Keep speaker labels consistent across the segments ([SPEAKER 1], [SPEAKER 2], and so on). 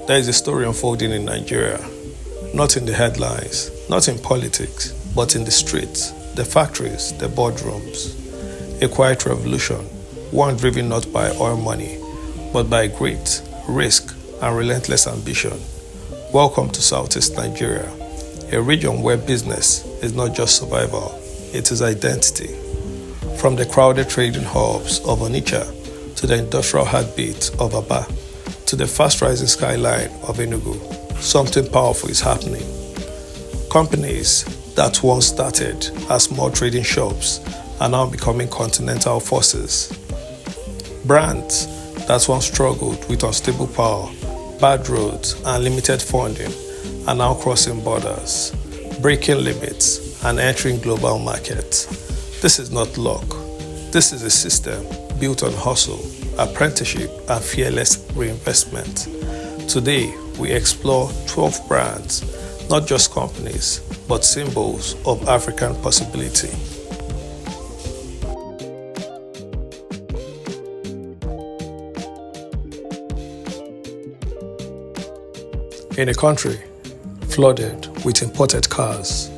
[SPEAKER 1] There is a story unfolding in Nigeria, not in the headlines, not in politics, but in the streets, the factories, the boardrooms. A quiet revolution, one driven not by oil money, but by grit, risk, and relentless ambition. Welcome to Southeast Nigeria, a region where business is not just survival, it is identity. From the crowded trading hubs of Onitsha to the industrial heartbeat of Aba to the fast-rising skyline of Enugu, something powerful is happening. Companies that once started as small trading shops are now becoming continental forces. Brands that once struggled with unstable power, bad roads, and limited funding are now crossing borders, breaking limits, and entering global markets. This is not luck. This is a system built on hustle, apprenticeship, and fearless reinvestment. Today, we explore 12 brands, not just companies, but symbols of African possibility. In a country flooded with imported cars,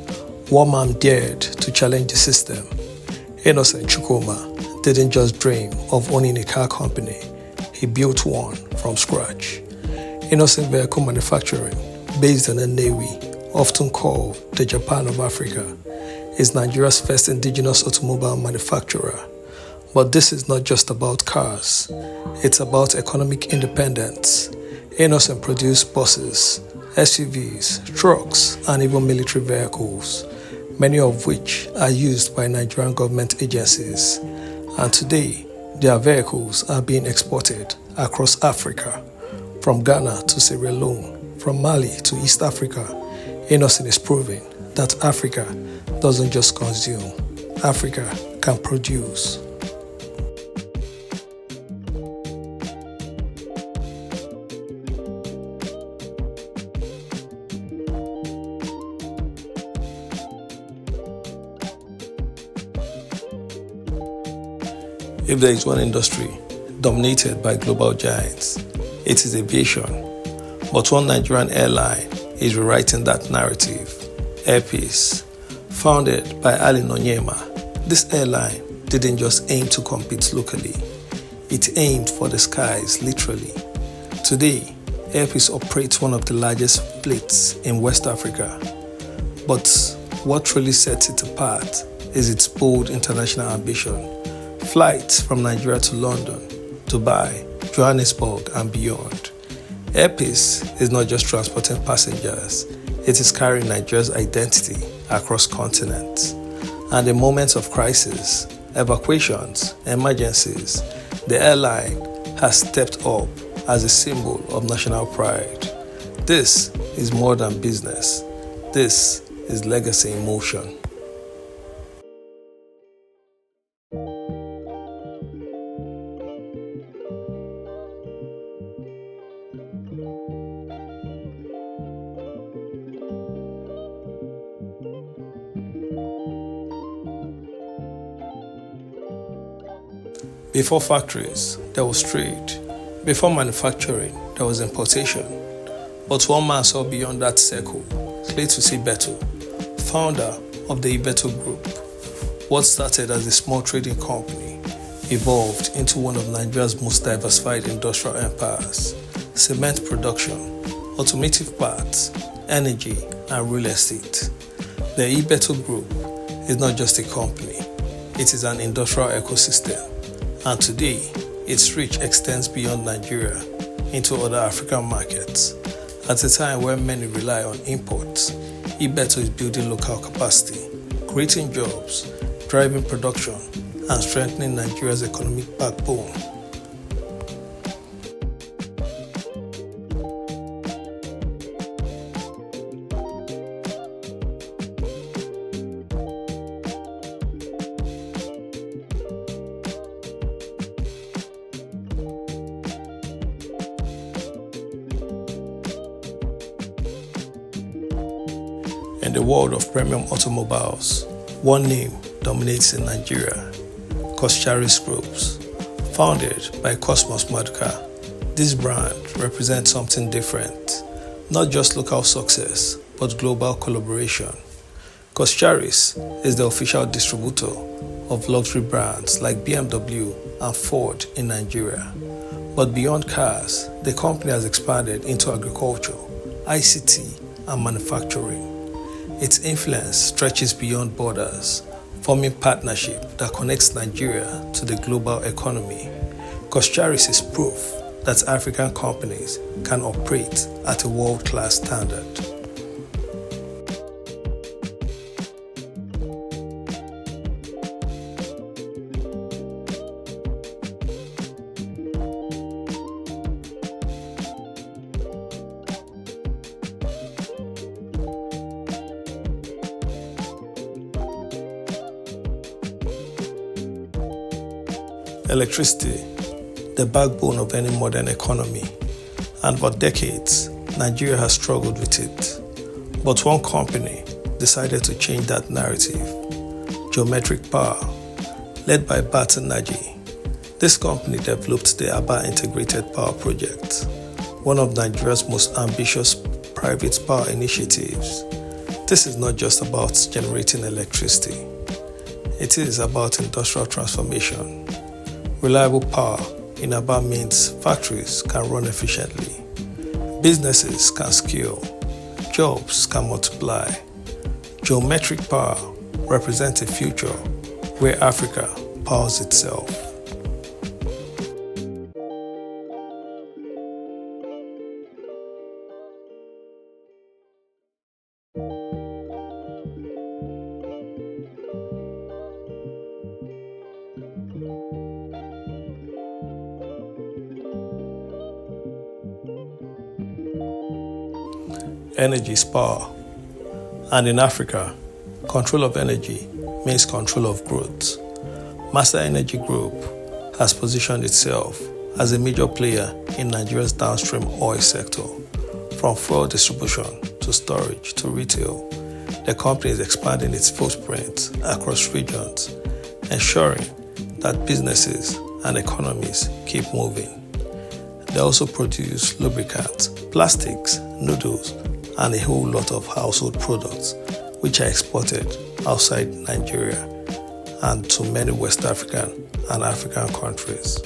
[SPEAKER 1] one man dared to challenge the system. Innoson didn't just dream of owning a car company, he built one from scratch. Innoson Vehicle Manufacturing, based in Nnewi, often called the Japan of Africa, is Nigeria's first indigenous automobile manufacturer. But this is not just about cars, it's about economic independence. Innoson produced buses, SUVs, trucks, and even military vehicles, many of which are used by Nigerian government agencies. And today, their vehicles are being exported across Africa, from Ghana to Sierra Leone, from Mali to East Africa. Innoson is proving that Africa doesn't just consume, Africa can produce. If there is one industry dominated by global giants, it is aviation. But one Nigerian airline is rewriting that narrative. Air Peace, founded by Ali Nonyema, this airline didn't just aim to compete locally. It aimed for the skies, literally. Today, Air Peace operates one of the largest fleets in West Africa. But what truly sets it apart is its bold international ambition. Flights from Nigeria to London, Dubai, Johannesburg, and beyond. Air Peace is not just transporting passengers, it is carrying Nigeria's identity across continents. And in moments of crisis, evacuations, emergencies, the airline has stepped up as a symbol of national pride. This is more than business. This is legacy in motion. Before factories, there was trade. Before manufacturing, there was importation. But one man saw beyond that circle, Cutix Ibeto, founder of the Ibeto Group. What started as a small trading company evolved into one of Nigeria's most diversified industrial empires: cement production, automotive parts, energy, and real estate. The Ibeto Group is not just a company, it is an industrial ecosystem. And today, its reach extends beyond Nigeria into other African markets. At a time when many rely on imports, Ibeto is building local capacity, creating jobs, driving production, and strengthening Nigeria's economic backbone. In the world of premium automobiles, one name dominates in Nigeria: Coscharis Group, founded by Cosmos Maduka, This brand represents something different, not just local success, but global collaboration. Coscharis is the official distributor of luxury brands like BMW and Ford in Nigeria. But beyond cars, the company has expanded into agriculture, ICT, and manufacturing. Its influence stretches beyond borders, forming partnership that connects Nigeria to the global economy. Coscharis is proof that African companies can operate at a world-class standard. Electricity, the backbone of any modern economy, and for decades, Nigeria has struggled with it. But one company decided to change that narrative: Geometric Power, led by Baton Naji. This company developed the Aba Integrated Power Project, one of Nigeria's most ambitious private power initiatives. This is not just about generating electricity. It is about industrial transformation. Reliable power in Aba means factories can run efficiently, businesses can scale, jobs can multiply. Geometric Power represents a future where Africa powers itself. Energy is power, and in Africa, control of energy means control of growth. Master Energy Group has positioned itself as a major player in Nigeria's downstream oil sector. From fuel distribution to storage to retail, the company is expanding its footprint across regions, ensuring that businesses and economies keep moving. They also produce lubricants, plastics, noodles, and a whole lot of household products which are exported outside Nigeria and to many West African and African countries.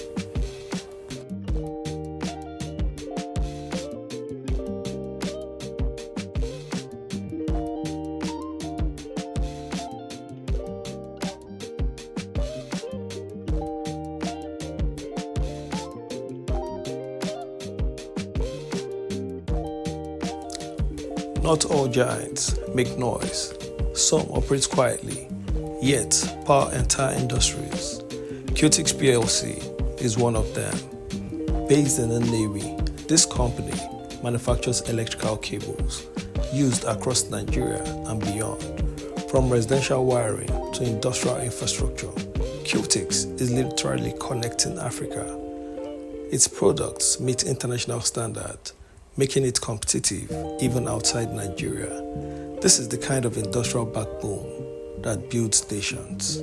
[SPEAKER 1] Not all giants make noise. Some operate quietly, yet power entire industries. Cutix PLC is one of them. Based in the Navy, this company manufactures electrical cables used across Nigeria and beyond. From residential wiring to industrial infrastructure, Cutix is literally connecting Africa. Its products meet international standards, making it competitive even outside Nigeria. This is the kind of industrial backbone that builds nations.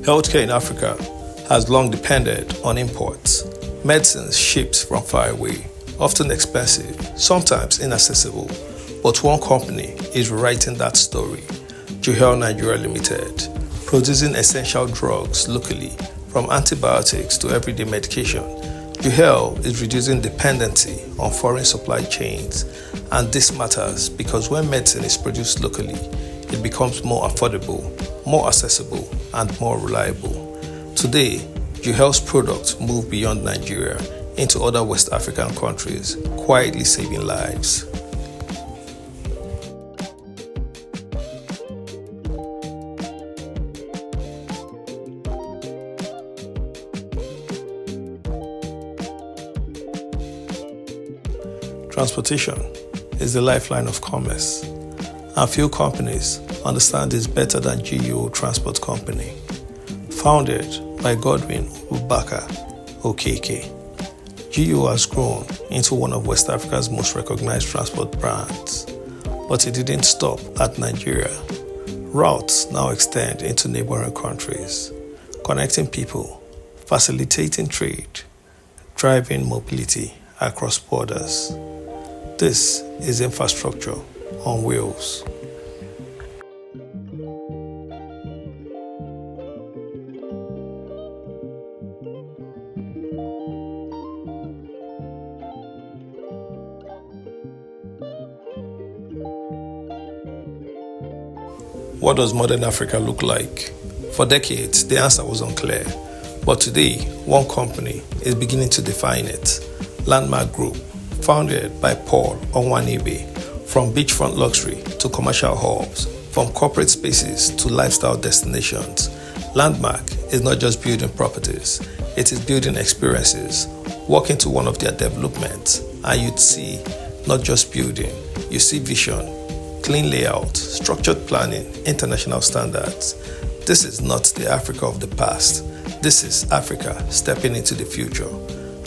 [SPEAKER 1] Healthcare in Africa has long depended on imports. Medicines shipped from far away, often expensive, sometimes inaccessible. But one company is rewriting that story: Juhel Nigeria Limited, producing essential drugs locally, from antibiotics to everyday medication. Juhel is reducing dependency on foreign supply chains, and this matters because when medicine is produced locally, it becomes more affordable, more accessible, and more reliable. Today, Juhel's products move beyond Nigeria into other West African countries, quietly saving lives. Transportation is the lifeline of commerce, and few companies understand this better than GUO Transport Company. Founded by Godwin Ubaka OKK. GUO has grown into one of West Africa's most recognized transport brands, but it didn't stop at Nigeria. Routes now extend into neighboring countries, connecting people, facilitating trade, driving mobility across borders. This is infrastructure on wheels. What does modern Africa look like? For decades, the answer was unclear. But today, one company is beginning to define it. Landmark Group, founded by Paul Onwanibe, from beachfront luxury to commercial hubs, from corporate spaces to lifestyle destinations. Landmark is not just building properties, it is building experiences. Walk into one of their developments and you'd see not just building, you see vision, clean layout, structured planning, international standards. This is not the Africa of the past. This is Africa stepping into the future.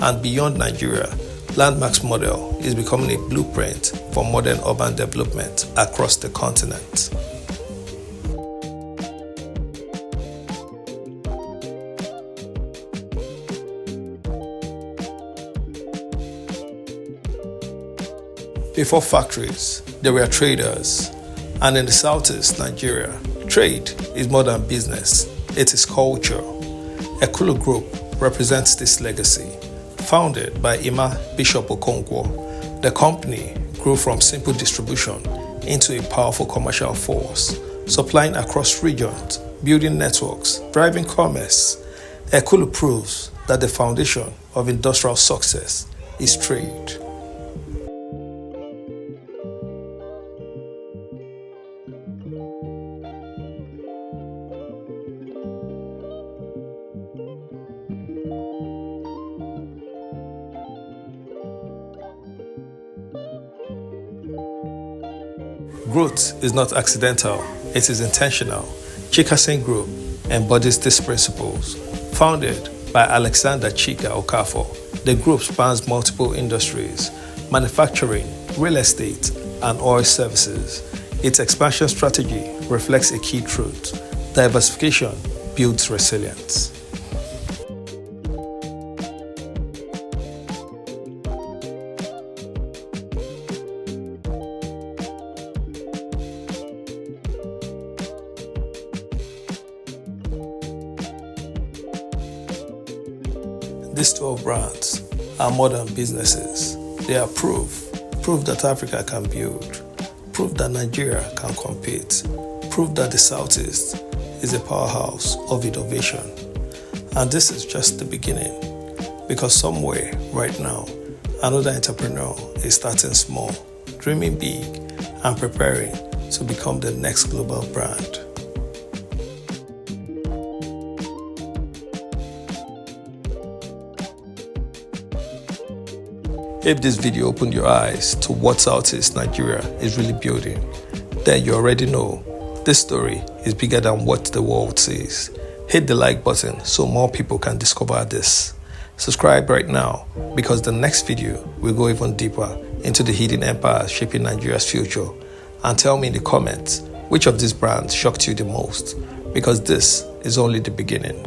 [SPEAKER 1] And beyond Nigeria, Landmark's model is becoming a blueprint for modern urban development across the continent. Before factories, there were traders. And in the southeast Nigeria, trade is more than business, it is culture. Ekulo Group represents this legacy. Founded by Ima Bishop Okonkwo, the company grew from simple distribution into a powerful commercial force, supplying across regions, building networks, driving commerce. Ekulo proves that the foundation of industrial success is trade. Growth is not accidental, it is intentional. Chikason Group embodies these principles. Founded by Alexander Chika Okafor, the group spans multiple industries, manufacturing, real estate, and oil services. Its expansion strategy reflects a key truth: diversification builds resilience. These 12 brands are modern businesses. They are proof that Africa can build, proof that Nigeria can compete, proof that the Southeast is a powerhouse of innovation. And this is just the beginning, because somewhere right now, another entrepreneur is starting small, dreaming big, and preparing to become the next global brand. If this video opened your eyes to what Southeast Nigeria is really building, then you already know this story is bigger than what the world sees. Hit the like button so more people can discover this. Subscribe right now, because the next video will go even deeper into the hidden empires shaping Nigeria's future. And tell me in the comments which of these brands shocked you the most, because this is only the beginning.